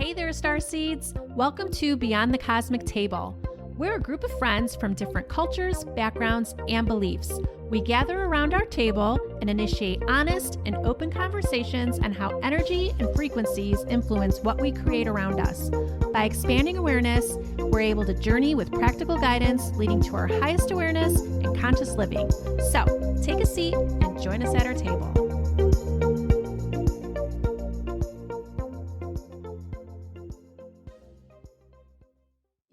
Hey there, Starseeds! Welcome to Beyond the Cosmic Table. We're a group of friends from different cultures, backgrounds, and beliefs. We gather around our table and initiate honest and open conversations on how energy and frequencies influence what we create around us. By expanding awareness, we're able to journey with practical guidance leading to our highest awareness and conscious living. So, take a seat and join us at our table.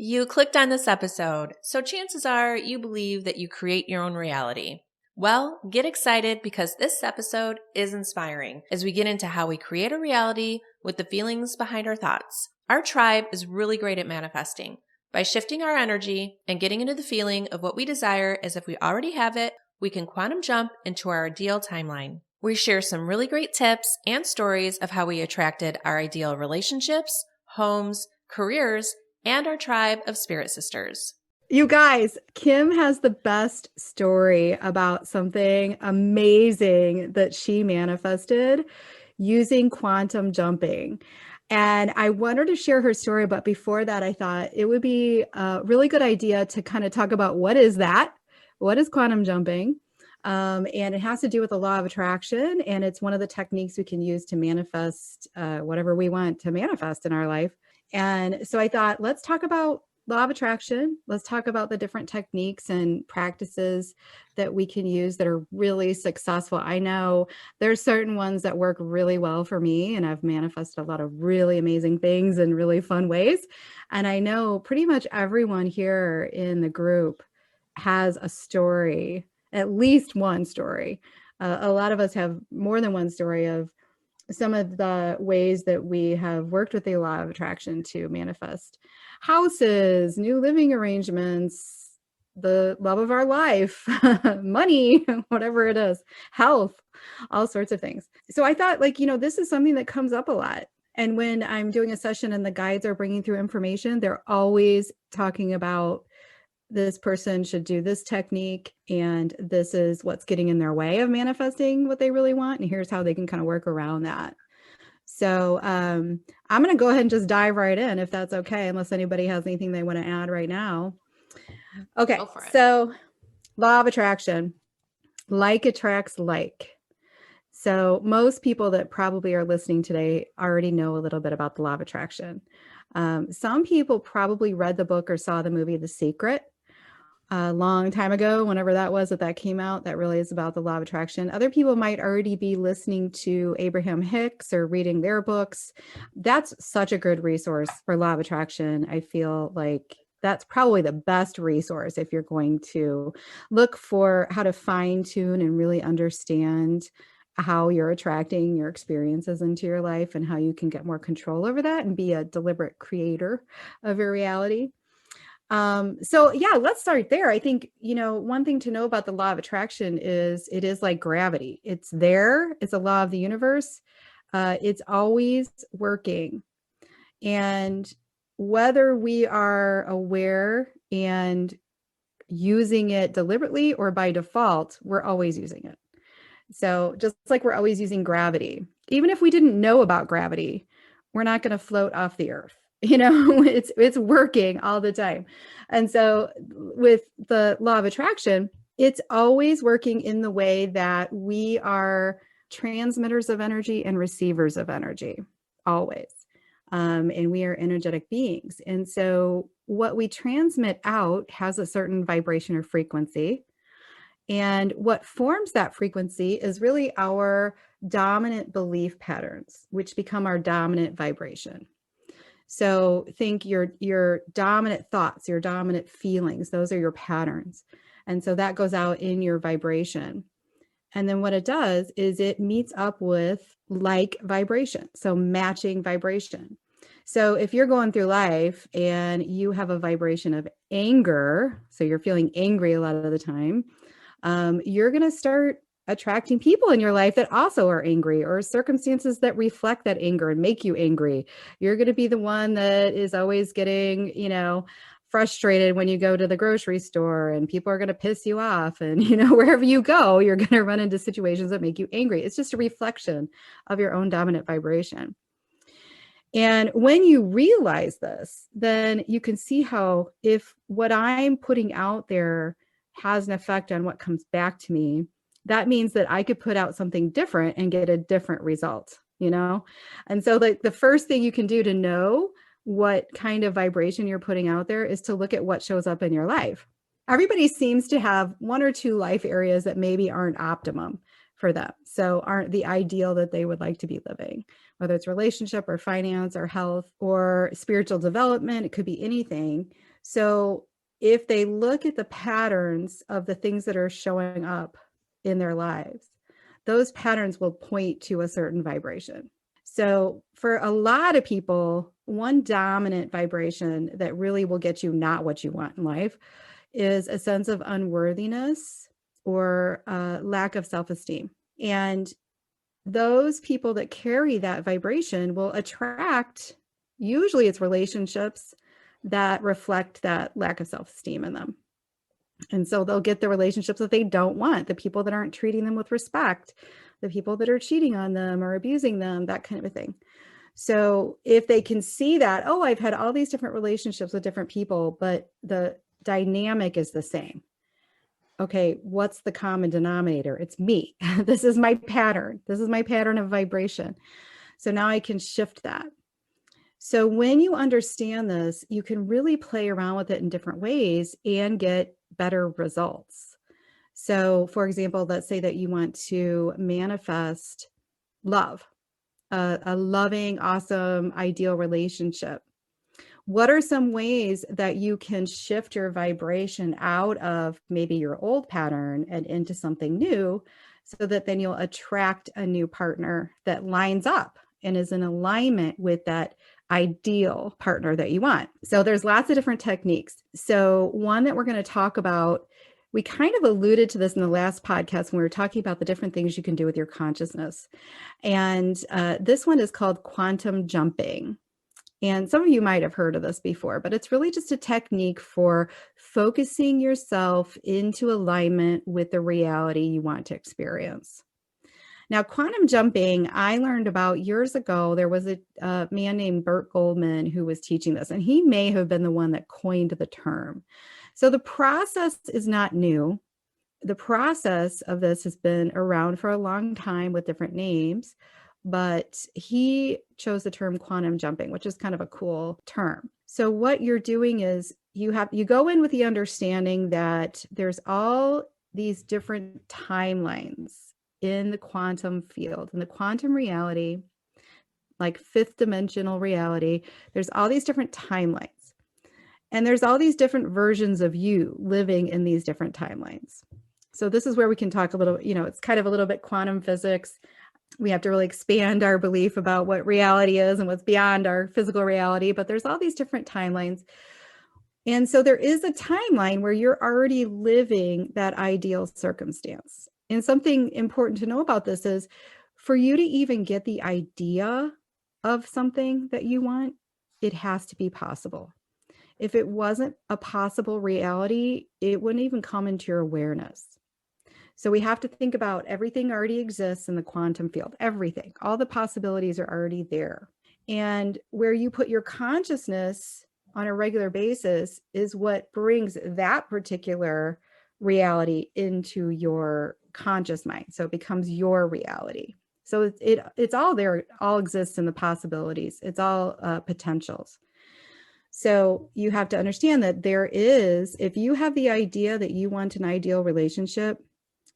You clicked on this episode, so chances are you believe that you create your own reality. Well, get excited because this episode is inspiring as we get into how we create a reality with the feelings behind our thoughts. Our tribe is really great at manifesting. By shifting our energy and getting into the feeling of what we desire as if we already have it, we can quantum jump into our ideal timeline. We share some really great tips and stories of how we attracted our ideal relationships, homes, careers, and our tribe of spirit sisters. You guys, Kim has the best story about something amazing that she manifested using quantum jumping. And I want her to share her story, but before that, I thought it would be a really good idea to kind of talk about what is that? What is quantum jumping? And it has to do with the law of attraction, and it's one of the techniques we can use to manifest whatever we want to manifest in our life. And so I thought, let's talk about law of attraction. Let's talk about the different techniques and practices that we can use that are really successful. I know there's certain ones that work really well for me, and I've manifested a lot of really amazing things in really fun ways. And I know pretty much everyone here in the group has a story, at least one story. A lot of us have more than one story of some of the ways that we have worked with the law of attraction to manifest houses, new living arrangements, the love of our life, money, whatever it is, health, all sorts of things. So I thought, this is something that comes up a lot. And when I'm doing a session and the guides are bringing through information, they're always talking about this person should do this technique, and this is what's getting in their way of manifesting what they really want, and here's how they can kind of work around that. So I'm going to go ahead and just dive right in, if that's okay, unless anybody has anything they want to add right now. Okay, so law of attraction, like attracts like. So most people that probably are listening today already know a little bit about the law of attraction. Some people probably read the book or saw the movie The Secret a long time ago, whenever that was that came out. That really is about the law of attraction. Other people might already be listening to Abraham Hicks or reading their books. That's such a good resource for law of attraction. I feel like that's probably the best resource if you're going to look for how to fine tune and really understand how you're attracting your experiences into your life and how you can get more control over that and be a deliberate creator of your reality. So yeah, let's start there. I think, one thing to know about the law of attraction is it is like gravity. It's there. It's a law of the universe. It's always working. And whether we are aware and using it deliberately or by default, we're always using it. So just like we're always using gravity, even if we didn't know about gravity, we're not going to float off the earth. It's working all the time. And so with the law of attraction, it's always working in the way that we are transmitters of energy and receivers of energy, always. And we are energetic beings. And so what we transmit out has a certain vibration or frequency. And what forms that frequency is really our dominant belief patterns, which become our dominant vibration. So think your dominant thoughts, your dominant feelings, those are your patterns. And so that goes out in your vibration. And then what it does is it meets up with like vibration, so matching vibration. So if you're going through life and you have a vibration of anger, so you're feeling angry a lot of the time, you're going to start attracting people in your life that also are angry, or circumstances that reflect that anger and make you angry. You're going to be the one that is always getting, frustrated when you go to the grocery store, and people are going to piss you off. And, wherever you go, you're going to run into situations that make you angry. It's just a reflection of your own dominant vibration. And when you realize this, then you can see how if what I'm putting out there has an effect on what comes back to me, that means that I could put out something different and get a different result, you know? And so like the first thing you can do to know what kind of vibration you're putting out there is to look at what shows up in your life. Everybody seems to have one or two life areas that maybe aren't optimum for them. So aren't the ideal that they would like to be living, whether it's relationship or finance or health or spiritual development, it could be anything. So if they look at the patterns of the things that are showing up in their lives, those patterns will point to a certain vibration. So for a lot of people, one dominant vibration that really will get you not what you want in life is a sense of unworthiness or lack of self-esteem. And those people that carry that vibration will attract, usually it's relationships that reflect that lack of self-esteem in them. And so they'll get the relationships that they don't want, the people that aren't treating them with respect, the people that are cheating on them or abusing them, that kind of a thing. So if they can see that, oh, I've had all these different relationships with different people, but the dynamic is the same. Okay, what's the common denominator? It's me. This is my pattern. This is my pattern of vibration. So now I can shift that. So when you understand this, you can really play around with it in different ways and get better results. So for example, let's say that you want to manifest love, a loving, awesome, ideal relationship. What are some ways that you can shift your vibration out of maybe your old pattern and into something new so that then you'll attract a new partner that lines up and is in alignment with that ideal partner that you want? So there's lots of different techniques. So one that we're going to talk about, we kind of alluded to this in the last podcast when we were talking about the different things you can do with your consciousness. And this one is called quantum jumping. And some of you might have heard of this before, but it's really just a technique for focusing yourself into alignment with the reality you want to experience. Now, quantum jumping, I learned about years ago. There was a man named Bert Goldman who was teaching this, and he may have been the one that coined the term. So the process is not new. The process of this has been around for a long time with different names, but he chose the term quantum jumping, which is kind of a cool term. So what you're doing is you go in with the understanding that there's all these different timelines in the quantum field, in the quantum reality, like fifth dimensional reality. There's all these different timelines. And there's all these different versions of you living in these different timelines. So this is where we can talk a little, it's kind of a little bit quantum physics. We have to really expand our belief about what reality is and what's beyond our physical reality, but there's all these different timelines. And so there is a timeline where you're already living that ideal circumstance. And something important to know about this is for you to even get the idea of something that you want, it has to be possible. If it wasn't a possible reality, it wouldn't even come into your awareness. So we have to think about everything already exists in the quantum field, everything, all the possibilities are already there. And where you put your consciousness on a regular basis is what brings that particular reality into your conscious mind. So it becomes your reality. So it's all there, it all exists in the possibilities. It's all potentials. So you have to understand that if you have the idea that you want an ideal relationship,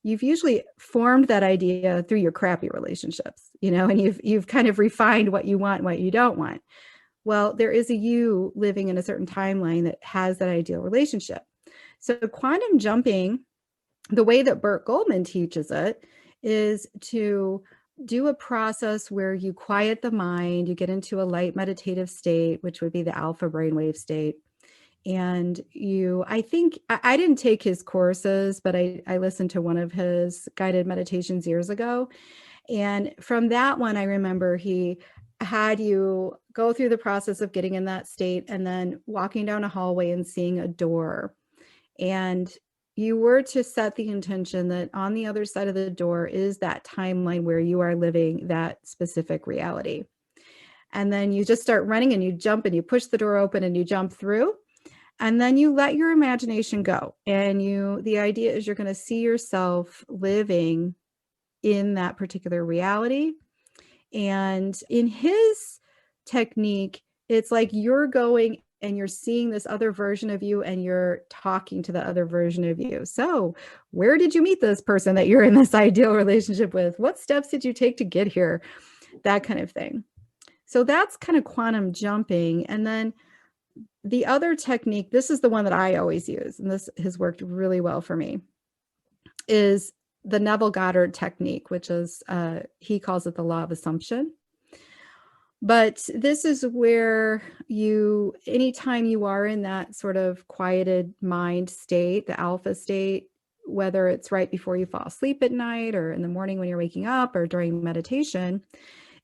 you've usually formed that idea through your crappy relationships, and you've kind of refined what you want and what you don't want. Well, there is a you living in a certain timeline that has that ideal relationship. So quantum jumping, the way that Bert Goldman teaches it, is to do a process where you quiet the mind, you get into a light meditative state, which would be the alpha brainwave state. And I didn't take his courses, but I listened to one of his guided meditations years ago. And from that one, I remember he had you go through the process of getting in that state and then walking down a hallway and seeing a door. And you were to set the intention that on the other side of the door is that timeline where you are living that specific reality. And then you just start running and you jump and you push the door open and you jump through. And then you let your imagination go. And the idea is you're going to see yourself living in that particular reality. And in his technique, it's like you're going and you're seeing this other version of you and you're talking to the other version of you. So, where did you meet this person that you're in this ideal relationship with? What steps did you take to get here? That kind of thing. So, that's kind of quantum jumping. And then the other technique, this is the one that I always use, and this has worked really well for me, is the Neville Goddard technique, which is, he calls it the law of assumption. But this is where anytime you are in that sort of quieted mind state, the alpha state, whether it's right before you fall asleep at night or in the morning when you're waking up or during meditation,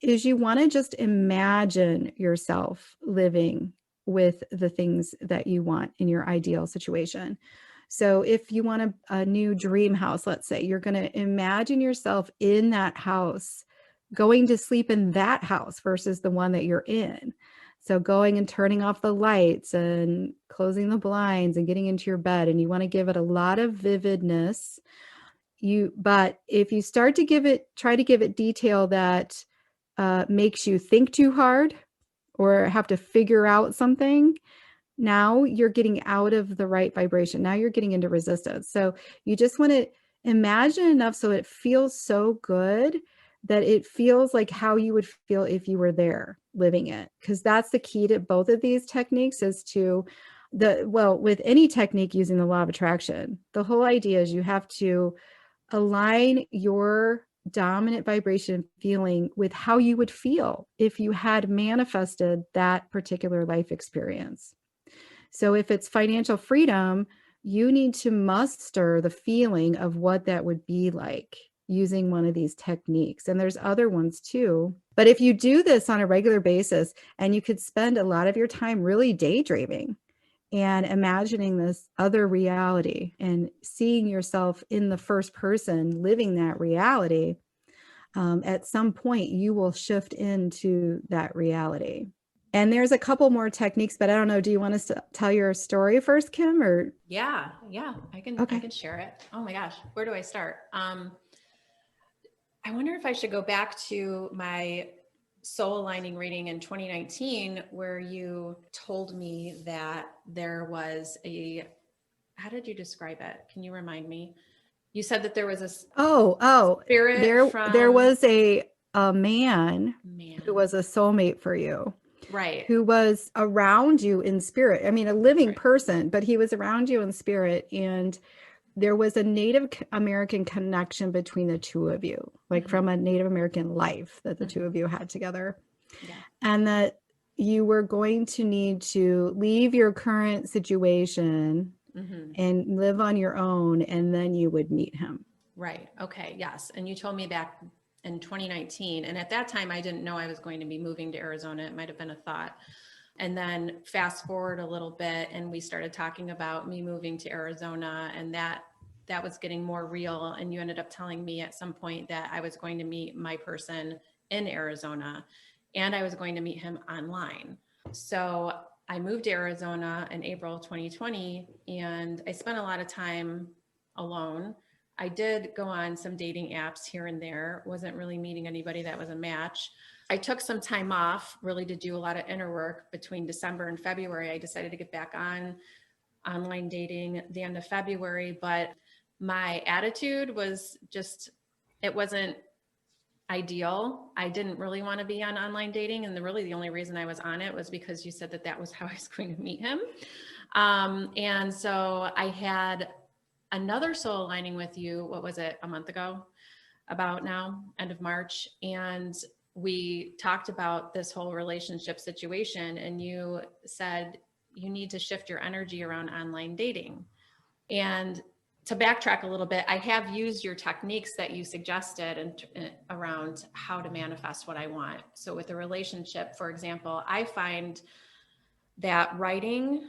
is you want to just imagine yourself living with the things that you want in your ideal situation. So if you want a new dream house, let's say, you're going to imagine yourself in that house, going to sleep in that house versus the one that you're in. So going and turning off the lights and closing the blinds and getting into your bed, and you want to give it a lot of vividness. But if you start to try to give it detail that makes you think too hard or have to figure out something, now you're getting out of the right vibration. Now you're getting into resistance. So you just want to imagine enough so it feels so good that it feels like how you would feel if you were there living it. Because that's the key to both of these techniques, is to with any technique using the law of attraction, the whole idea is you have to align your dominant vibration feeling with how you would feel if you had manifested that particular life experience. So if it's financial freedom, you need to muster the feeling of what that would be like using one of these techniques. And there's other ones too. But if you do this on a regular basis, and you could spend a lot of your time really daydreaming and imagining this other reality and seeing yourself in the first person living that reality, at some point you will shift into that reality. And there's a couple more techniques, but I don't know. Do you want us to tell your story first, Kim? Or Yeah, I can share it. Oh my gosh, where do I start? I wonder if I should go back to my soul aligning reading in 2019, where you told me that there was how did you describe it? Can you remind me? You said that there was a spirit there was a man who was a soulmate for you. Right. Who was around you in spirit. I mean, a living person, but he was around you in spirit. And there was a Native American connection between the two of you, like from a Native American life that the two of you had together. Yeah. And that you were going to need to leave your current situation and live on your own, and then you would meet him. Right. Okay. Yes. And you told me back in 2019. And at that time, I didn't know I was going to be moving to Arizona. It might've been a thought. And then fast forward a little bit, and we started talking about me moving to Arizona, and that was getting more real. And you ended up telling me at some point that I was going to meet my person in Arizona, and I was going to meet him online. So I moved to Arizona in April 2020, and I spent a lot of time alone. I did go on some dating apps here and there, wasn't really meeting anybody that was a match. I took some time off really to do a lot of inner work between December and February. I decided to get back on online dating the end of February, but my attitude was just, it wasn't ideal. I didn't really want to be on online dating. And the only reason I was on it was because you said that was how I was going to meet him. And so I had another soul aligning with you. What was it? A month ago, about now, end of March. And we talked about this whole relationship situation. And you said, you need to shift your energy around online dating. And to backtrack a little bit, I have used your techniques that you suggested and around how to manifest what I want. So with a relationship, for example, I find that writing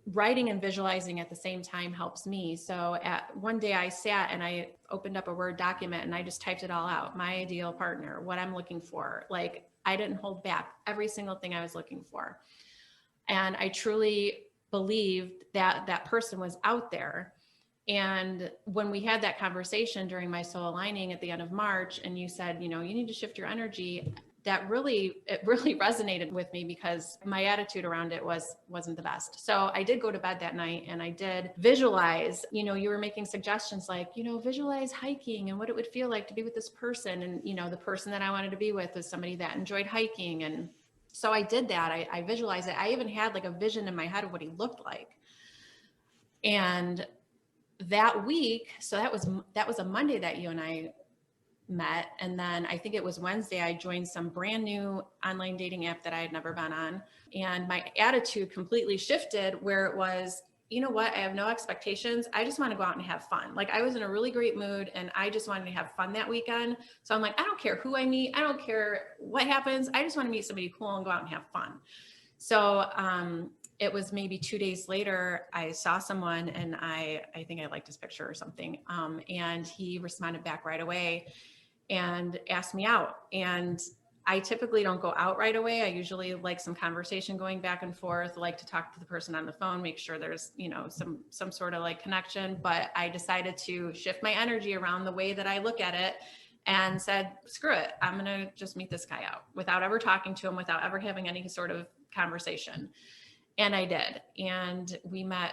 and visualizing at the same time helps me. So one day I sat and I opened up a Word document and I just typed it all out. My ideal partner, what I'm looking for, like I didn't hold back every single thing I was looking for. And I truly believed that that person was out there. And when we had that conversation during my soul aligning at the end of March, and you said, you know, you need to shift your energy, it really resonated with me, because my attitude around it wasn't the best. So I did go to bed that night and I did visualize. You know, you were making suggestions like, you know, visualize hiking and what it would feel like to be with this person. And, you know, the person that I wanted to be with was somebody that enjoyed hiking. And so I did that. I visualized it. I even had like a vision in my head of what he looked like. And that week, so that was a Monday that you and I met. And then I think it was Wednesday, I joined some brand new online dating app that I had never been on. And my attitude completely shifted, where it was, you know what, I have no expectations. I just want to go out and have fun. Like, I was in a really great mood and I just wanted to have fun that weekend. So I'm like, I don't care who I meet. I don't care what happens. I just want to meet somebody cool and go out and have fun. So, it was maybe 2 days later, I saw someone and I think I liked his picture or something. And he responded back right away and asked me out. And I typically don't go out right away. I usually like some conversation going back and forth, like to talk to the person on the phone, make sure there's, you know, some sort of like connection. But I decided to shift my energy around the way that I look at it and said, screw it. I'm going to just meet this guy out without ever talking to him, without ever having any sort of conversation. And I did. And we met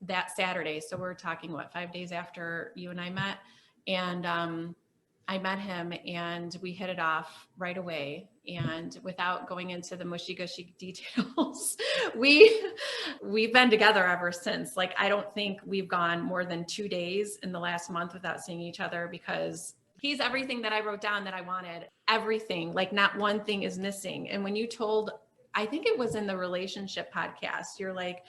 that Saturday. So we're talking, 5 days after you and I met. And I met him and we hit it off right away. And without going into the mushy gushy details, we've been together ever since. Like, I don't think we've gone more than 2 days in the last month without seeing each other, because he's everything that I wrote down that I wanted. Everything, like not one thing is missing. And when you told, I think it was in the relationship podcast, you're like,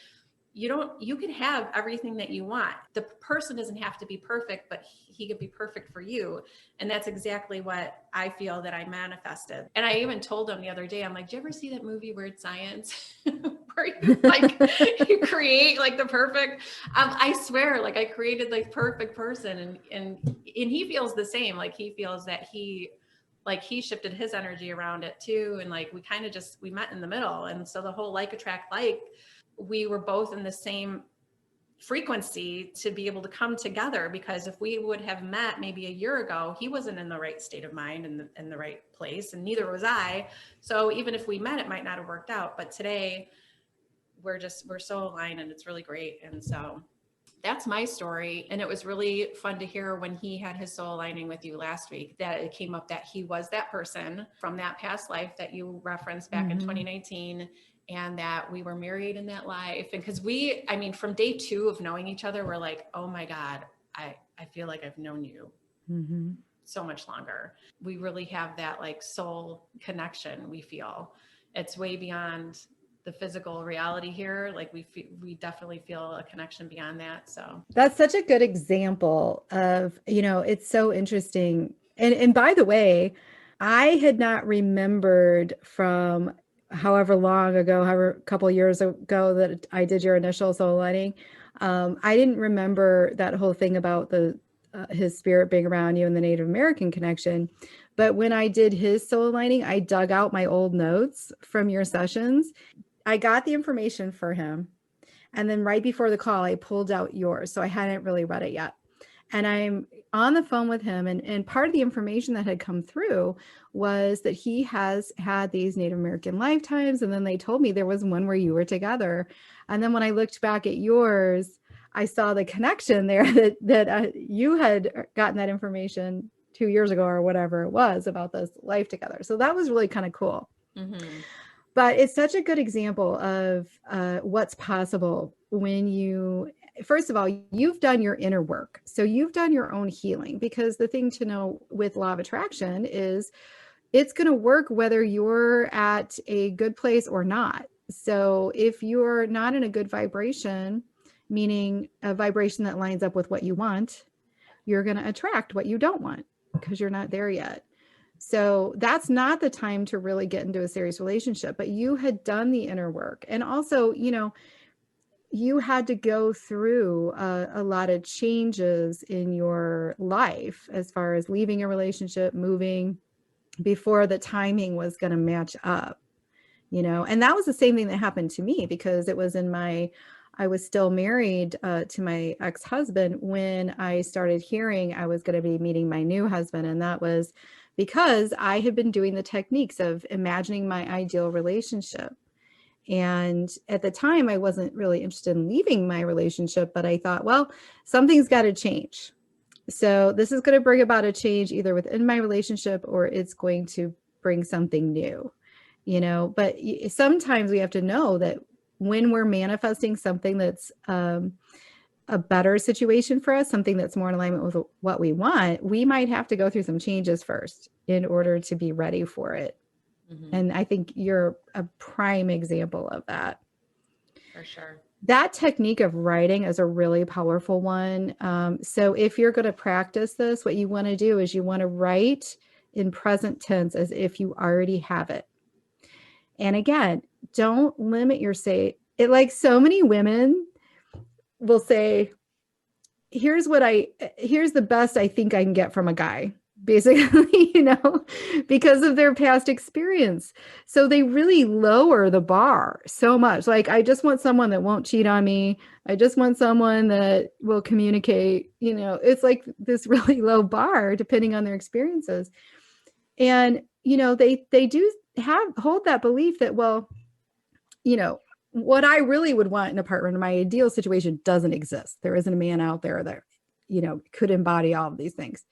you can have everything that you want. The person doesn't have to be perfect, but he could be perfect for you. And that's exactly what I feel that I manifested. And I even told him the other day, I'm like, do you ever see that movie Weird Science where you like, you create like the perfect, I swear, like I created like perfect person. And he feels the same. Like, he feels that he shifted his energy around it too. And like, we met in the middle. And so the whole like attract like, we were both in the same frequency to be able to come together. Because if we would have met maybe a year ago, he wasn't in the right state of mind and in the right place, and neither was I. So even if we met, it might not have worked out. But today we're so aligned and it's really great. And so that's my story. And it was really fun to hear when he had his soul aligning with you last week, that it came up that he was that person from that past life that you referenced back in 2019. And that we were married in that life. And because from day 2 of knowing each other, we're like, oh my God, I feel like I've known you so much longer. We really have that like soul connection. We feel it's way beyond the physical reality here. Like we definitely feel a connection beyond that. So that's such a good example of, you know, it's so interesting. And by the way, I had not remembered from however long ago, however a couple of years ago that I did your initial soul aligning. I didn't remember that whole thing about his spirit being around you and the Native American connection. But when I did his soul aligning, I dug out my old notes from your sessions. I got the information for him. And then right before the call, I pulled out yours. So I hadn't really read it yet. And I'm on the phone with him. And part of the information that had come through was that he has had these Native American lifetimes. And then they told me there was one where you were together. And then when I looked back at yours, I saw the connection there that you had gotten that information 2 years ago or whatever it was about this life together. So that was really kind of cool. But it's such a good example of what's possible when you, first of all, you've done your inner work. So you've done your own healing, because the thing to know with law of attraction is it's going to work whether you're at a good place or not. So if you're not in a good vibration, meaning a vibration that lines up with what you want, you're going to attract what you don't want because you're not there yet. So that's not the time to really get into a serious relationship, but you had done the inner work. And also, you know, you had to go through a lot of changes in your life as far as leaving a relationship, moving, before the timing was going to match up, and that was the same thing that happened to me, because I was still married to my ex-husband when I started hearing I was going to be meeting my new husband. And that was because I had been doing the techniques of imagining my ideal relationship. And at the time, I wasn't really interested in leaving my relationship, but I thought, well, something's got to change. So this is going to bring about a change either within my relationship, or it's going to bring something new, but sometimes we have to know that when we're manifesting something that's a better situation for us, something that's more in alignment with what we want, we might have to go through some changes first in order to be ready for it. Mm-hmm. And I think you're a prime example of that. For sure. That technique of writing is a really powerful one. So if you're going to practice this, what you want to do is you want to write in present tense as if you already have it. And again, don't limit your say. It, like so many women will say, here's the best I think I can get from a guy, basically, because of their past experience. So they really lower the bar so much. Like, I just want someone that won't cheat on me. I just want someone that will communicate. It's like this really low bar depending on their experiences. And, they do hold that belief that, well, what I really would want in a partner in my ideal situation doesn't exist. There isn't a man out there that, could embody all of these things,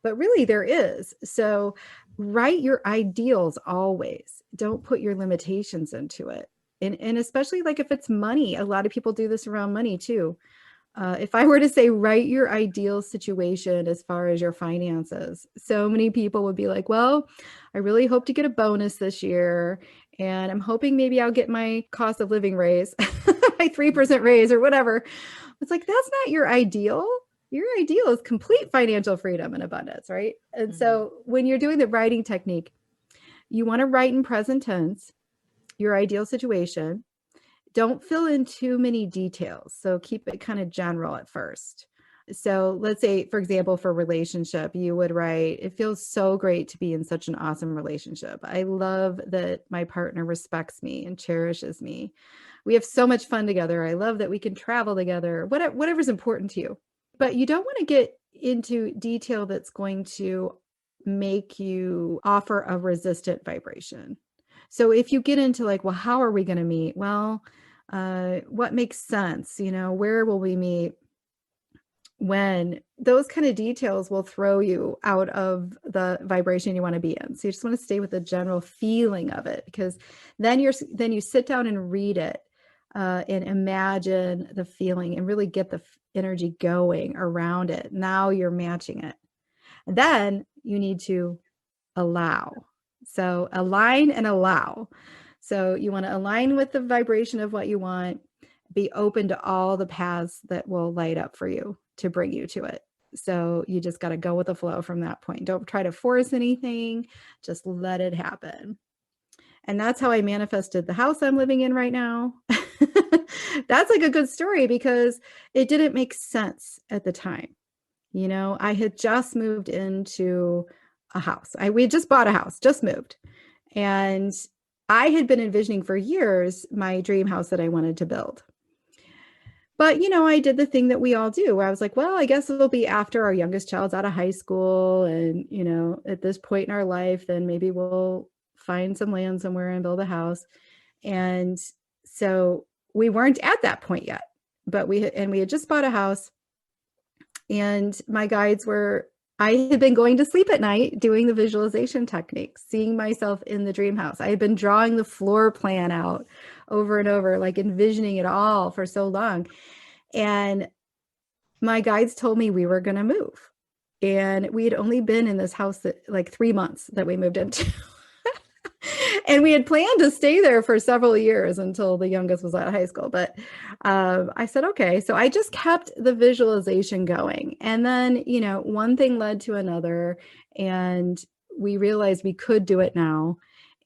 but really there is. So write your ideals always. Don't put your limitations into it. And especially like if it's money, a lot of people do this around money too. If I were to say, write your ideal situation as far as your finances, so many people would be like, well, I really hope to get a bonus this year. And I'm hoping maybe I'll get my cost of living raise, my 3% raise or whatever. It's like, that's not your ideal. Your ideal is complete financial freedom and abundance, right? And so when you're doing the writing technique, you want to write in present tense, your ideal situation. Don't fill in too many details. So keep it kind of general at first. So let's say, for example, for relationship, you would write, it feels so great to be in such an awesome relationship. I love that my partner respects me and cherishes me. We have so much fun together. I love that we can travel together, whatever's important to you. But you don't want to get into detail that's going to make you offer a resistant vibration. So if you get into like, well, how are we going to meet? Well, what makes sense? Where will we meet? When? Those kind of details will throw you out of the vibration you want to be in. So you just want to stay with the general feeling of it, because then you sit down and read it and imagine the feeling and really get the energy going around it. Now you're matching it. And then you need to allow. So align and allow. So you want to align with the vibration of what you want, be open to all the paths that will light up for you to bring you to it. So you just got to go with the flow from that point. Don't try to force anything, just let it happen. And that's how I manifested the house I'm living in right now. That's like a good story because it didn't make sense at the time. I had just moved into a house. We had just bought a house, just moved. And I had been envisioning for years my dream house that I wanted to build. But, I did the thing that we all do where I was like, well, I guess it'll be after our youngest child's out of high school. And, at this point in our life, then maybe we'll find some land somewhere and build a house. And so we weren't at that point yet, but we had just bought a house. And my guides I had been going to sleep at night doing the visualization techniques, seeing myself in the dream house. I had been drawing the floor plan out over and over, like envisioning it all for so long. And my guides told me we were going to move. And we had only been in this house like 3 months that we moved into. And we had planned to stay there for several years until the youngest was out of high school. But I said, okay. So I just kept the visualization going. And then, one thing led to another. And we realized we could do it now.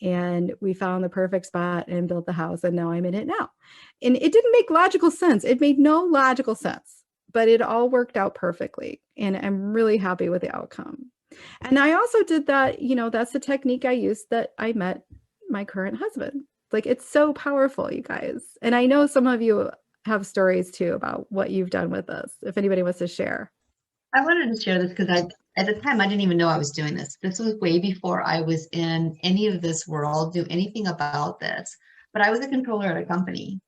And we found the perfect spot and built the house. And now I'm in it now. And it didn't make logical sense. It made no logical sense, but it all worked out perfectly. And I'm really happy with the outcome. And I also did that, that's the technique I used that I met my current husband. Like, it's so powerful, you guys. And I know some of you have stories too about what you've done with this, if anybody wants to share. I wanted to share this because at the time, I didn't even know I was doing this. This was way before I was in any of this world, do anything about this. But I was a controller at a company.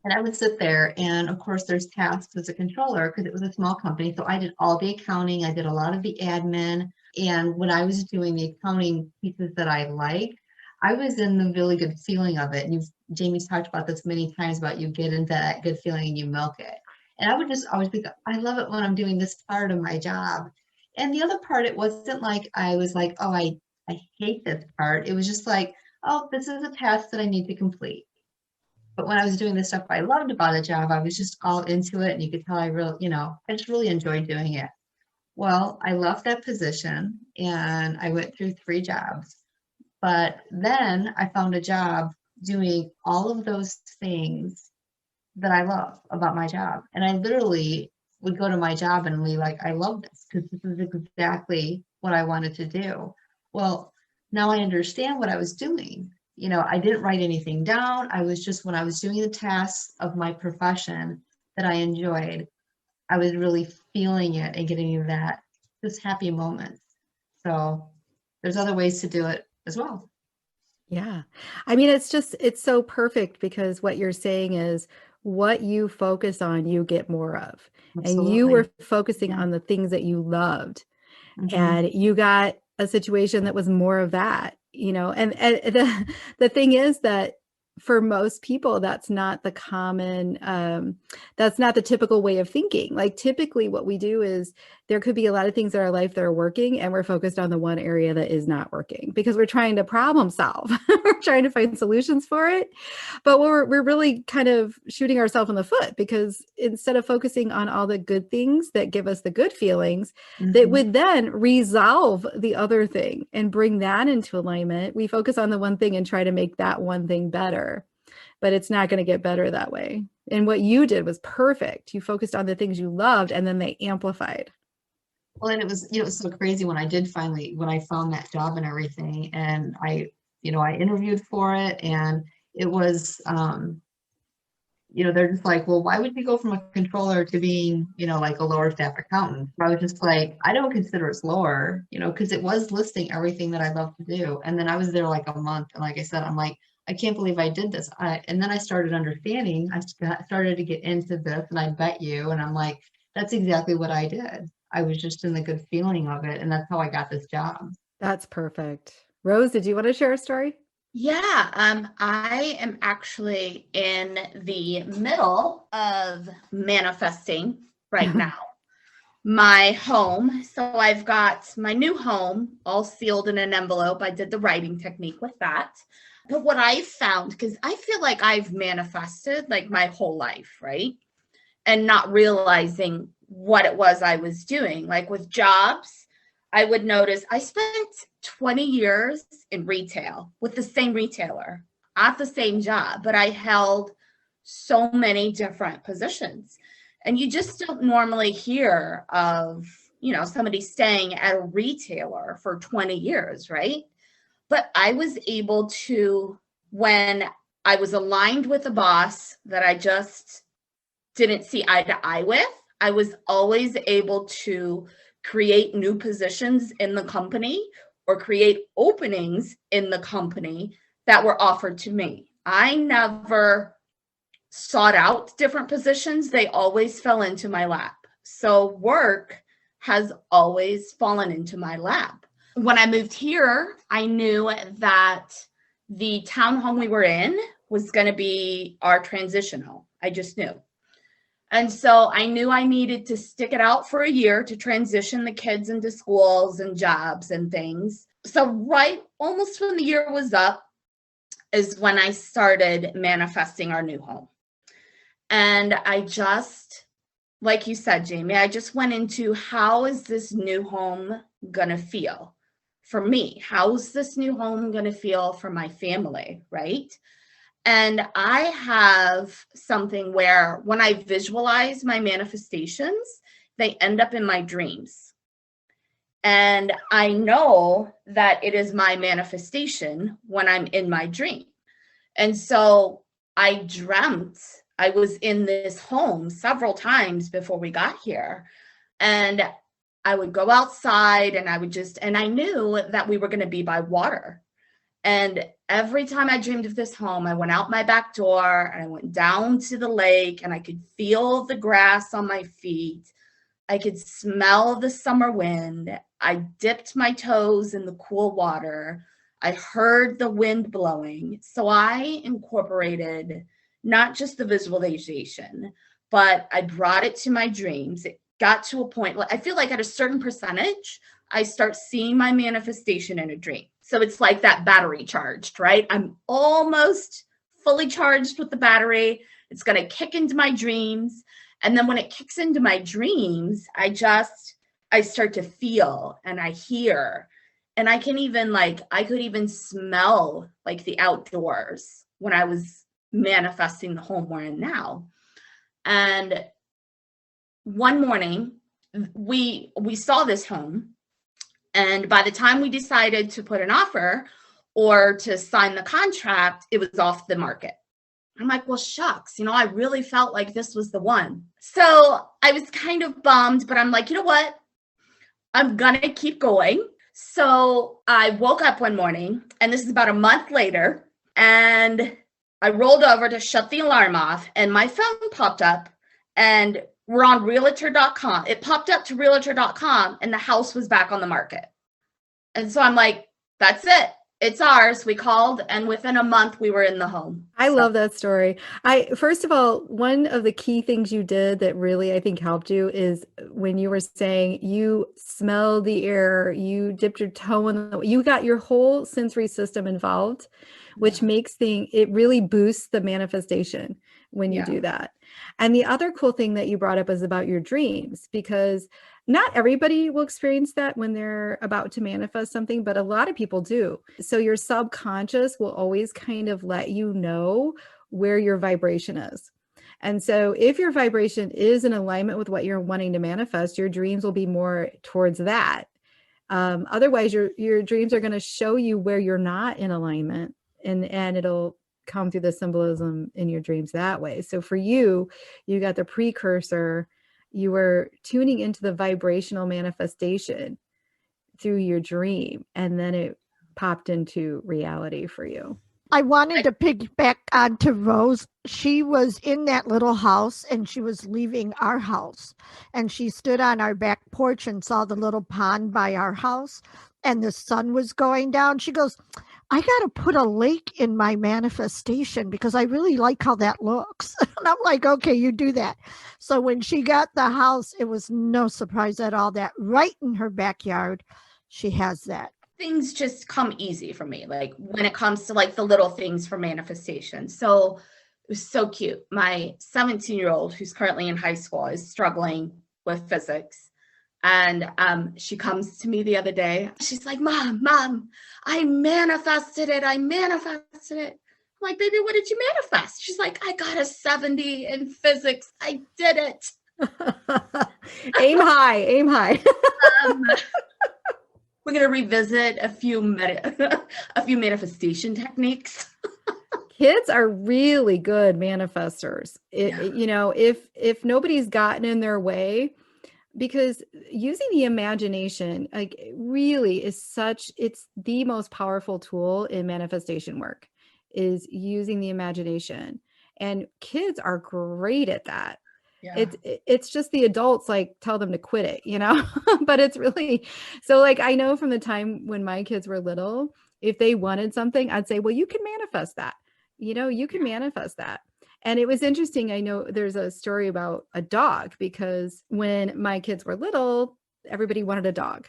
And I would sit there, and of course, there's tasks as a controller because it was a small company. So I did all the accounting, I did a lot of the admin. And when I was doing the accounting pieces that I liked, I was in the really good feeling of it. And Jamie's talked about this many times about you get into that good feeling and you milk it. And I would just always think, I love it when I'm doing this part of my job. And the other part, it wasn't like I was like, oh, I hate this part. It was just like, oh, this is a task that I need to complete. But when I was doing the stuff I loved about a job, I was just all into it. And you could tell I really, I just really enjoyed doing it. Well, I left that position and I went through 3 jobs. But then I found a job doing all of those things that I love about my job. And I literally would go to my job and be like, I love this because this is exactly what I wanted to do. Well, now I understand what I was doing. I didn't write anything down. I was just, when I was doing the tasks of my profession that I enjoyed, I was really feeling it and getting that just happy moment. So there's other ways to do it as well. Yeah. I mean, it's so perfect because what you're saying is what you focus on, you get more of. And you were Absolutely. focusing on the things that you loved. Mhm. And you got a situation that was more of that, and the thing is that for most people, that's not the common, that's not the typical way of thinking. Like, typically what we do is there could be a lot of things in our life that are working and we're focused on the one area that is not working because we're trying to problem solve. We're trying to find solutions for it. But we're really kind of shooting ourselves in the foot because instead of focusing on all the good things that give us the good feelings, that Mhm. would then resolve the other thing and bring that into alignment. We focus on the one thing and try to make that one thing better, but it's not going to get better that way. And what you did was perfect. You focused on the things you loved and then they amplified. Well, and it was so crazy when when I found that job and everything, and I interviewed for it, and it was, they're just like, well, why would you go from a controller to being, like a lower staff accountant? I was just like, I don't consider it lower, because it was listing everything that I love to do. And then I was there like a month, and like I said, I'm like, I can't believe I did this. And then I started understanding. Started to get into this, and I bet you, and I'm like, that's exactly what I did. I was just in the good feeling of it, and that's how I got this job. That's perfect. Rose, did you want to share a story? Yeah, I am actually in the middle of manifesting right now. My home. So I've got my new home all sealed in an envelope. I did the writing technique with that. But what I found, because I feel like I've manifested like my whole life, right? And not realizing what it was I was doing. Like with jobs, I would notice I spent 20 years in retail with the same retailer at the same job, but I held so many different positions. And you just don't normally hear of, somebody staying at a retailer for 20 years, right? But I was able to, when I was aligned with a boss that I just didn't see eye to eye with, I was always able to create new positions in the company or create openings in the company that were offered to me. I never sought out different positions. They always fell into my lap. So work has always fallen into my lap. When I moved here, I knew that the townhome we were in was going to be our transition home. I just knew. And so I knew I needed to stick it out for a year to transition the kids into schools and jobs and things. So right almost when the year was up is when I started manifesting our new home. And I just, like you said, Jamie, I just went into how is this new home going to feel for me? How's this new home going to feel for my family, right? And I have something where when I visualize my manifestations, they end up in my dreams. And I know that it is my manifestation when I'm in my dream. And so I dreamt I was in this home several times before we got here. And I would go outside and and I knew that we were going to be by water. And every time I dreamed of this home, I went out my back door and I went down to the lake and I could feel the grass on my feet. I could smell the summer wind. I dipped my toes in the cool water. I heard the wind blowing. So I incorporated not just the visualization, but I brought it to my dreams. It got to a point, I feel like at a certain percentage, I start seeing my manifestation in a dream. So it's like that battery charged, right? I'm almost fully charged with the battery. It's going to kick into my dreams. And then when it kicks into my dreams, I start to feel and I hear, and I could even smell like the outdoors when I was manifesting the home we're in now. And one morning we saw this home, and by the time we decided to put an offer or to sign the contract, it was off the market. I'm like, well, shucks, I really felt like this was the one. So I was kind of bummed, but I'm like, you know what? I'm going to keep going. So I woke up one morning, and this is about a month later, and I rolled over to shut the alarm off, and my phone popped up, and we're on realtor.com. It popped up to realtor.com, and the house was back on the market. And so I'm like, that's it. It's ours. We called, and within a month we were in the home. I love that story. First of all, one of the key things you did that really I think helped you is when you were saying you smelled the air, you dipped your toe in you got your whole sensory system involved, which makes it really boosts the manifestation when you do that. And the other cool thing that you brought up is about your dreams, because not everybody will experience that when they're about to manifest something, but a lot of people do. So your subconscious will always kind of let you know where your vibration is. And so if your vibration is in alignment with what you're wanting to manifest, your dreams will be more towards that. Otherwise, your dreams are going to show you where you're not in alignment, and it'll come through the symbolism in your dreams that way. So for you got the precursor. You were tuning into the vibrational manifestation through your dream, and then it popped into reality for you. I wanted to piggyback onto Rose. She was in that little house, and she was leaving our house, and she stood on our back porch and saw the little pond by our house, and the sun was going down. She goes, I got to put a lake in my manifestation because I really like how that looks. And I'm like, okay, you do that. So when she got the house, it was no surprise at all that right in her backyard, she has that. Things just come easy for me, like when it comes to like the little things for manifestation. So it was so cute. My 17-year-old, who's currently in high school, is struggling with physics. And she comes to me the other day. She's like, Mom, I manifested it. I'm like, baby, what did you manifest? She's like, I got a 70 in physics. I did it. Aim high. We're going to revisit a few manifestation techniques. Kids are really good manifestors. If nobody's gotten in their way, because using the imagination, like, really is it's the most powerful tool in manifestation work, is using the imagination. And kids are great at that. Yeah. It's just the adults tell them to quit it, but it's really, so I know from the time when my kids were little, if they wanted something, I'd say, well, you can manifest that, you can manifest that. And it was interesting. I know there's a story about a dog, because when my kids were little, everybody wanted a dog.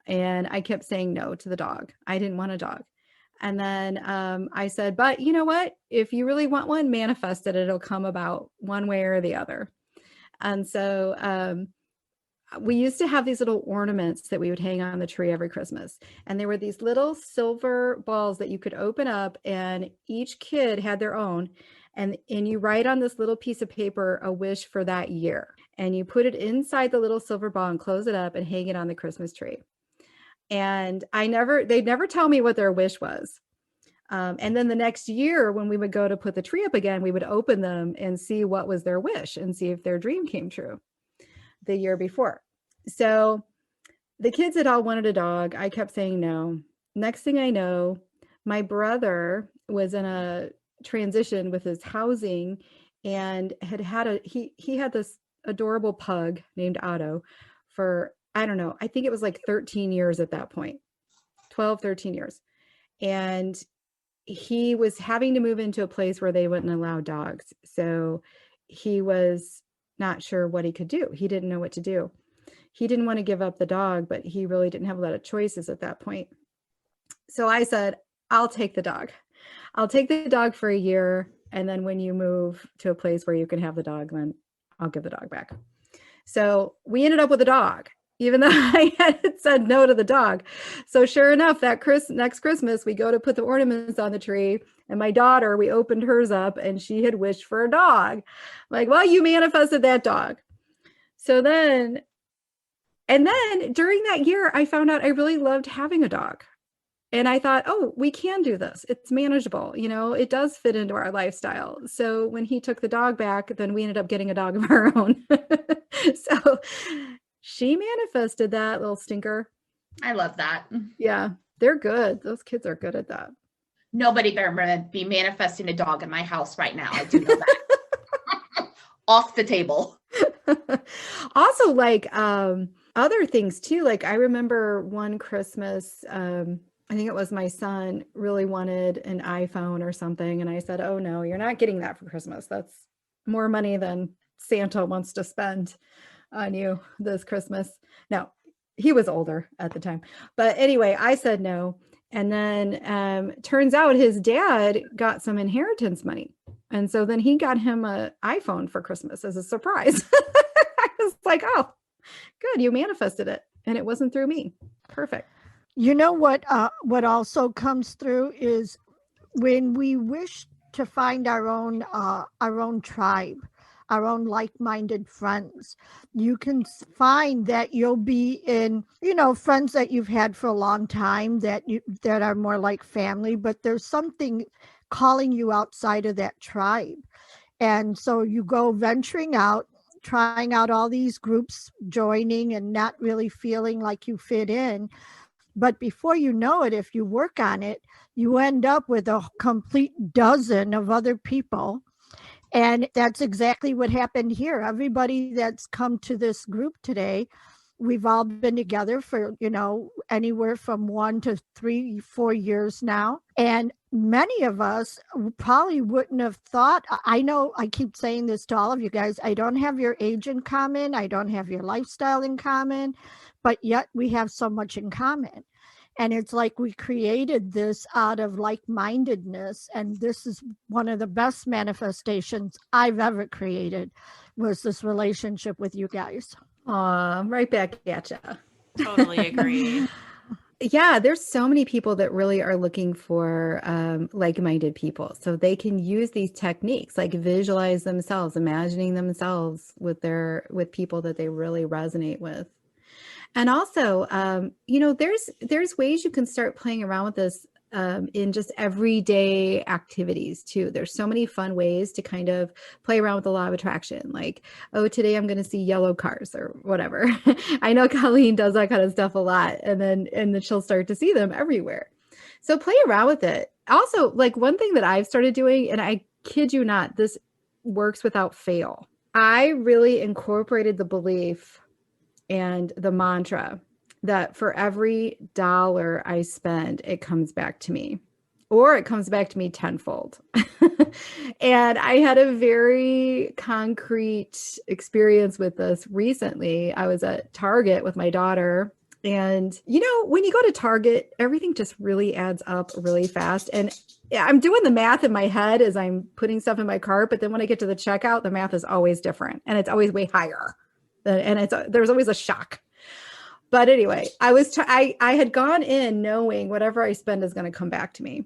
And I kept saying no to the dog. I didn't want a dog. And then I said, but you know what? If you really want one, manifest it. It'll come about one way or the other. And so we used to have these little ornaments that we would hang on the tree every Christmas. And there were these little silver balls that you could open up, and each kid had their own. And you write on this little piece of paper a wish for that year. And you put it inside the little silver ball and close it up and hang it on the Christmas tree. And they'd never tell me what their wish was. And then the next year when we would go to put the tree up again, we would open them and see what was their wish and see if their dream came true the year before. So the kids had all wanted a dog. I kept saying no. Next thing I know, my brother was in a transition with his housing and he had this adorable pug named Otto for, I don't know, I think it was like 13 years at that point, 12, 13 years. And he was having to move into a place where they wouldn't allow dogs. So he was not sure what he could do. He didn't know what to do. He didn't want to give up the dog, but he really didn't have a lot of choices at that point. So I said, I'll take the dog. I'll take the dog for a year. And then when you move to a place where you can have the dog, then I'll give the dog back. So we ended up with a dog, even though I had said no to the dog. So sure enough, that next Christmas, we go to put the ornaments on the tree. And my daughter, we opened hers up and she had wished for a dog. I'm like, well, you manifested that dog. So then during that year, I found out I really loved having a dog. And I thought, oh, we can do this. It's manageable. You know, it does fit into our lifestyle. So when he took the dog back, then we ended up getting a dog of our own. So she manifested that little stinker. I love that. Yeah, they're good. Those kids are good at that. Nobody better be manifesting a dog in my house right now. I do know that. Off the table. Also, like other things too. Like I remember one Christmas, I think it was my son really wanted an iPhone or something. And I said, oh no, you're not getting that for Christmas. That's more money than Santa wants to spend on you this Christmas. No, he was older at the time. But anyway, I said no. And then turns out his dad got some inheritance money. And so then he got him an iPhone for Christmas as a surprise. I was like, oh, good. You manifested it. And it wasn't through me. Perfect. You know what also comes through is when we wish to find our own tribe, our own like-minded friends. You can find that you'll be in, friends that you've had for a long time that are more like family, but there's something calling you outside of that tribe. And so you go venturing out, trying out all these groups, joining and not really feeling like you fit in. But before you know it, if you work on it, you end up with a complete dozen of other people. And that's exactly what happened here. Everybody that's come to this group today, we've all been together for, anywhere from 1 to 3, 4 years now. And many of us probably wouldn't have thought, I know I keep saying this to all of you guys, I don't have your age in common. I don't have your lifestyle in common, but yet we have so much in common. And it's like we created this out of like-mindedness. And this is one of the best manifestations I've ever created, was this relationship with you guys. Aw, right back at you. Totally agree. Yeah, there's so many people that really are looking for like-minded people. So they can use these techniques, like visualize themselves, imagining themselves with people that they really resonate with. And also, there's ways you can start playing around with this in just everyday activities too. There's so many fun ways to kind of play around with the law of attraction. Like, oh, today I'm going to see yellow cars or whatever. I know Colleen does that kind of stuff a lot, and then she'll start to see them everywhere. So play around with it. Also, like one thing that I've started doing, and I kid you not, this works without fail. I really incorporated the belief and the mantra that for every dollar I spend, it comes back to me, or it comes back to me tenfold. And I had a very concrete experience with this recently. I was at Target with my daughter. And, when you go to Target, everything just really adds up really fast. And I'm doing the math in my head as I'm putting stuff in my cart. But then when I get to the checkout, the math is always different. And it's always way higher. And there's always a shock. But anyway, I had gone in knowing whatever I spend is going to come back to me.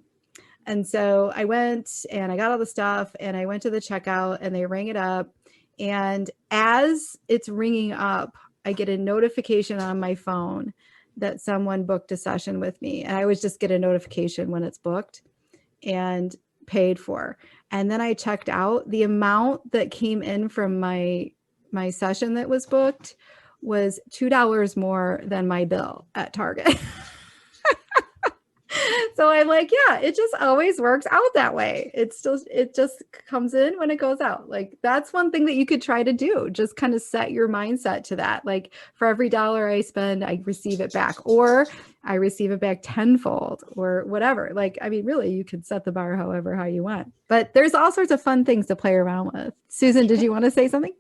And so I went and I got all the stuff and I went to the checkout and they rang it up. And as it's ringing up, I get a notification on my phone that someone booked a session with me, and I always just get a notification when it's booked and paid for. And then I checked out. The amount that came in from my session that was booked was $2 more than my bill at Target. So I'm like, yeah, it just always works out that way. It just comes in when it goes out. Like, that's one thing that you could try to do. Just kind of set your mindset to that. Like, for every dollar I spend, I receive it back, or I receive it back tenfold, or whatever. Like, I mean, really, you could set the bar how you want. But there's all sorts of fun things to play around with. Susan, did you want to say something?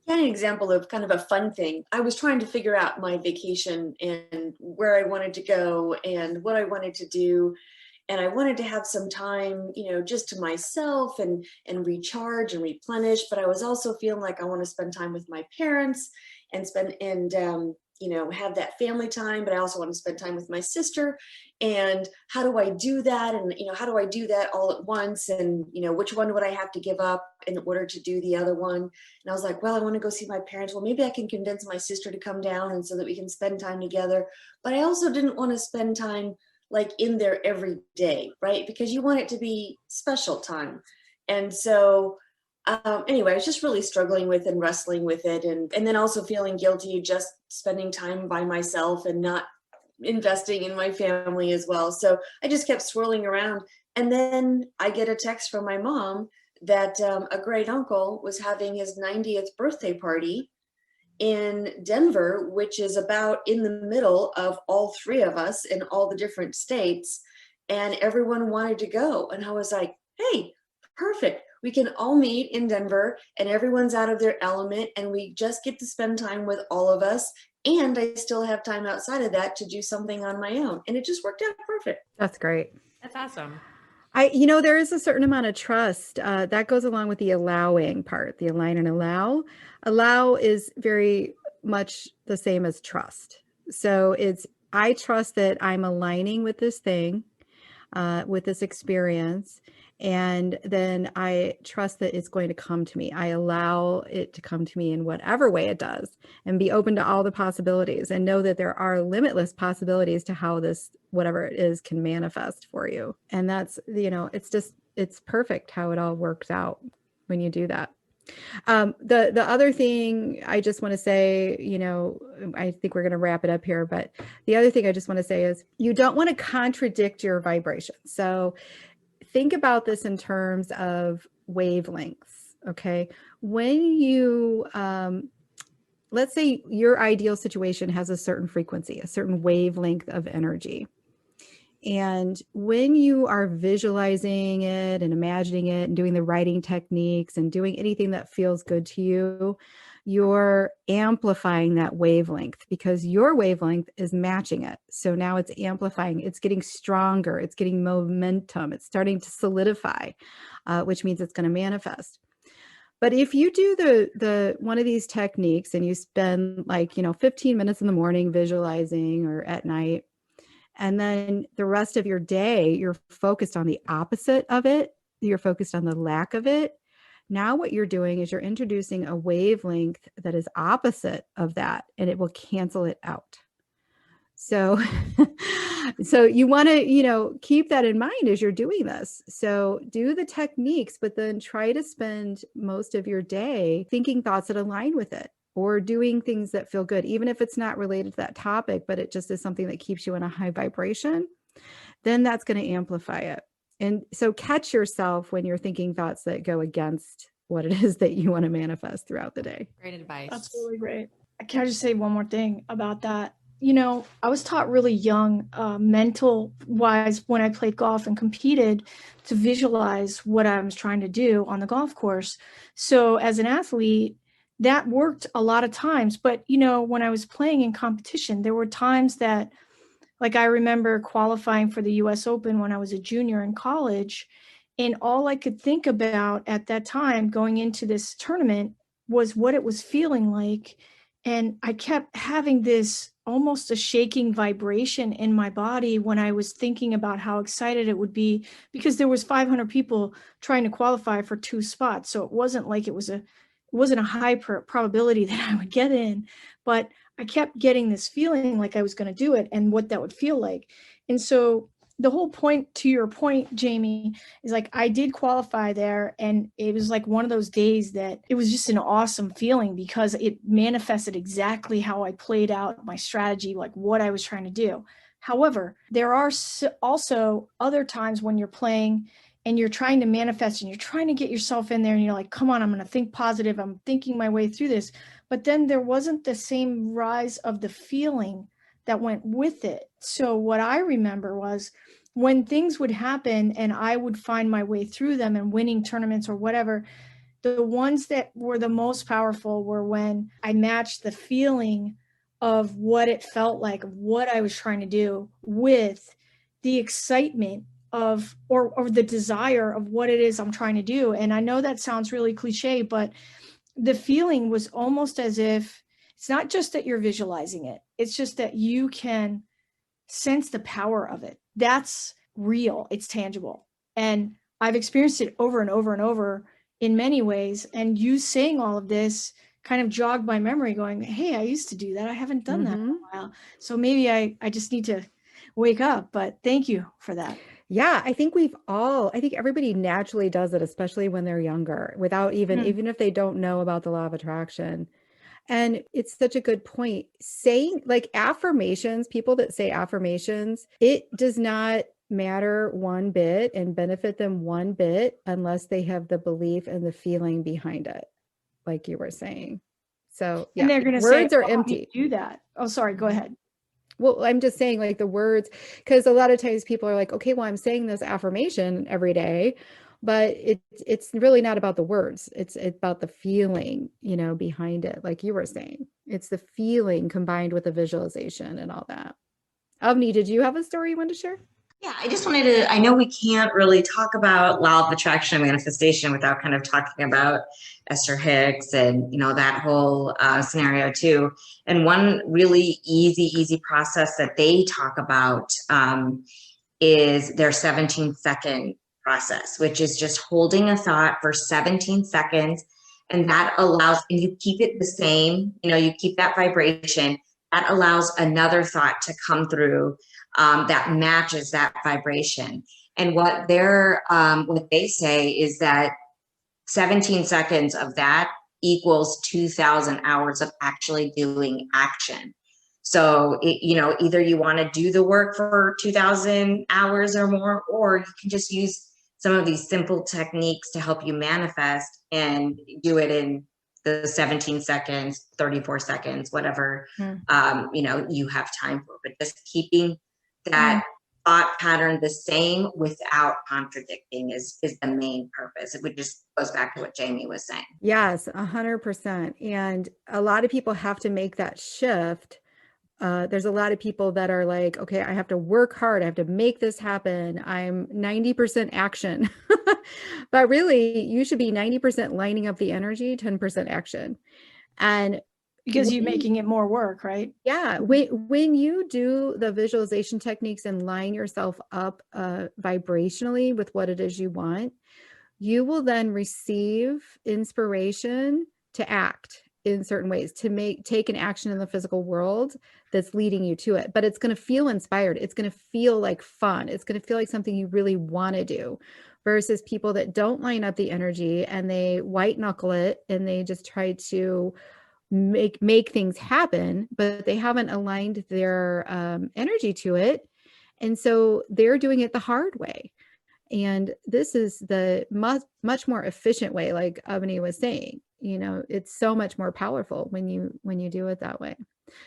Yeah, an example of kind of a fun thing. I was trying to figure out my vacation and where I wanted to go and what I wanted to do. And I wanted to have some time, just to myself and recharge and replenish. But I was also feeling like I want to spend time with my parents and have that family time. But I also want to spend time with my sister. And how do I do that? And, how do I do that all at once? And, which one would I have to give up in order to do the other one? And I was like, well, I want to go see my parents. Well, maybe I can convince my sister to come down, and so that we can spend time together. But I also didn't want to spend time like in there every day, right? Because you want it to be special time. And so anyway, I was just really struggling with and wrestling with it. And then also feeling guilty just spending time by myself and not investing in my family as well. So I just kept swirling around. And then I get a text from my mom that a great uncle was having his 90th birthday party in Denver, which is about in the middle of all three of us in all the different states. And everyone wanted to go. And I was like, hey, perfect. We can all meet in Denver and everyone's out of their element, and we just get to spend time with all of us. And I still have time outside of that to do something on my own. And it just worked out perfect. That's great. That's awesome. There is a certain amount of trust that goes along with the allowing part, the align and allow. Allow is very much the same as trust. So I trust that I'm aligning with this thing, with this experience. And then I trust that it's going to come to me. I allow it to come to me in whatever way it does, and be open to all the possibilities, and know that there are limitless possibilities to how this, whatever it is, can manifest for you. And that's, it's perfect how it all works out when you do that. The other thing I just want to say, I think we're going to wrap it up here, but the other thing I just want to say is you don't want to contradict your vibration. So think about this in terms of wavelengths. Okay. When you, let's say your ideal situation has a certain frequency, a certain wavelength of energy. And when you are visualizing it and imagining it and doing the writing techniques and doing anything that feels good to you, you're amplifying that wavelength, because your wavelength is matching it. So now it's amplifying, it's getting stronger, it's getting momentum, it's starting to solidify, which means it's going to manifest. But if you do the one of these techniques and you spend 15 minutes in the morning visualizing, or at night, and then the rest of your day, you're focused on the opposite of it, you're focused on the lack of it. Now what you're doing is you're introducing a wavelength that is opposite of that, and it will cancel it out. So, so you want to, keep that in mind as you're doing this. So do the techniques, but then try to spend most of your day thinking thoughts that align with it, or doing things that feel good, even if it's not related to that topic, but it just is something that keeps you in a high vibration. Then that's going to amplify it. And so catch yourself when you're thinking thoughts that go against what it is that you want to manifest throughout the day. Great advice. That's really great. Can I just say one more thing about that? I was taught really young, mental wise, when I played golf and competed, to visualize what I was trying to do on the golf course. So as an athlete, that worked a lot of times. But, when I was playing in competition, there were times that, like, I remember qualifying for the US Open when I was a junior in college, and all I could think about at that time going into this tournament was what it was feeling like. And I kept having this almost a shaking vibration in my body when I was thinking about how excited it would be, because there was 500 people trying to qualify for 2 spots. So it wasn't like it wasn't a high probability that I would get in, but I kept getting this feeling like I was going to do it and what that would feel like. And so the whole point, to your point, Jamie, is like I did qualify there, and it was like one of those days that it was just an awesome feeling because it manifested exactly how I played out my strategy, like what I was trying to do. However, there are also other times when you're playing and you're trying to manifest and you're trying to get yourself in there and you're like, come on, I'm going to think positive. I'm thinking my way through this. But then there wasn't the same rise of the feeling that went with it. So what I remember was when things would happen and I would find my way through them and winning tournaments or whatever, the ones that were the most powerful were when I matched the feeling of what it felt like, of what I was trying to do with the excitement of, or the desire of what it is I'm trying to do. And I know that sounds really cliche, but the feeling was almost as if it's not just that you're visualizing it. It's just that you can sense the power of it. That's real. It's tangible. And I've experienced it over and over and over in many ways. And you saying all of this kind of jogged my memory going, hey, I used to do that. I haven't done that in a while. So maybe I just need to wake up. But thank you for that. Yeah, I think I think everybody naturally does it, especially when they're younger, without even if they don't know about the law of attraction. And it's such a good point. Saying like affirmations, people that say affirmations, it does not matter one bit and benefit them one bit unless they have the belief and the feeling behind it, like you were saying. So yeah, and they're going to words say, are empty. Do that. Oh, sorry. Go ahead. Well, I'm just saying like the words, because a lot of times people are like, okay, well, I'm saying this affirmation every day, but it's really not about the words. It's about the feeling, behind it. Like you were saying, it's the feeling combined with the visualization and all that. Avni, did you have a story you wanted to share? Yeah, I just wanted to, I know we can't really talk about law of attraction and manifestation without kind of talking about Esther Hicks and, that whole scenario too. And one really easy process that they talk about is their 17-second process, which is just holding a thought for 17 seconds. And that allows, and you keep it the same, you keep that vibration, that allows another thought to come through that matches that vibration. And what they say is that 17 seconds of that equals 2,000 hours of actually doing action. So, either you want to do the work for 2,000 hours or more, or you can just use some of these simple techniques to help you manifest and do it in the 17 seconds, 34 seconds, whatever, you have time for, but just keeping that thought pattern the same without contradicting is the main purpose. It just goes back to what Jamie was saying. Yes, 100%. And a lot of people have to make that shift. There's a lot of people that are like, okay, I have to work hard. I have to make this happen. I'm 90% action, but really you should be 90% lining up the energy, 10% action. And because you're making it more work, right? Yeah. When you do the visualization techniques and line yourself up vibrationally with what it is you want, you will then receive inspiration to act in certain ways, to take an action in the physical world that's leading you to it. But it's going to feel inspired. It's going to feel like fun. It's going to feel like something you really want to do, versus people that don't line up the energy and they white knuckle it and they just try to make things happen, but they haven't aligned their energy to it. And so they're doing it the hard way. And this is the much more efficient way, like Avni was saying. It's so much more powerful when you do it that way.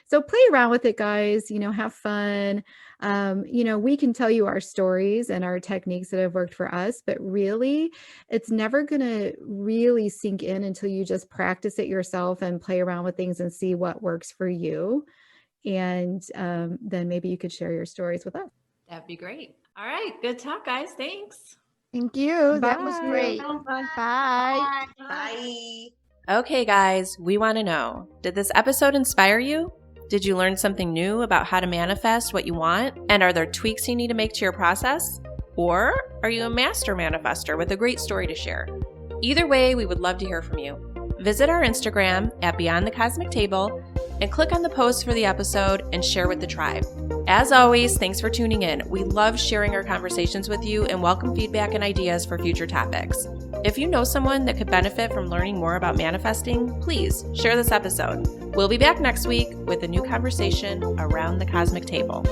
So play around with it, guys, have fun. We can tell you our stories and our techniques that have worked for us, but really it's never going to really sink in until you just practice it yourself and play around with things and see what works for you. And then maybe you could share your stories with us. That'd be great. All right. Good talk, guys. Thanks. Thank you. That was Bye. great. Bye. Bye. Okay, guys, we want to know, did this episode inspire you? Did you learn something new about how to manifest what you want? And are there tweaks you need to make to your process? Or are you a master manifester with a great story to share? Either way, we would love to hear from you. Visit our Instagram at Beyond the Cosmic Table and click on the post for the episode and share with the tribe. As always, thanks for tuning in. We love sharing our conversations with you and welcome feedback and ideas for future topics. If you know someone that could benefit from learning more about manifesting, please share this episode. We'll be back next week with a new conversation around the cosmic table.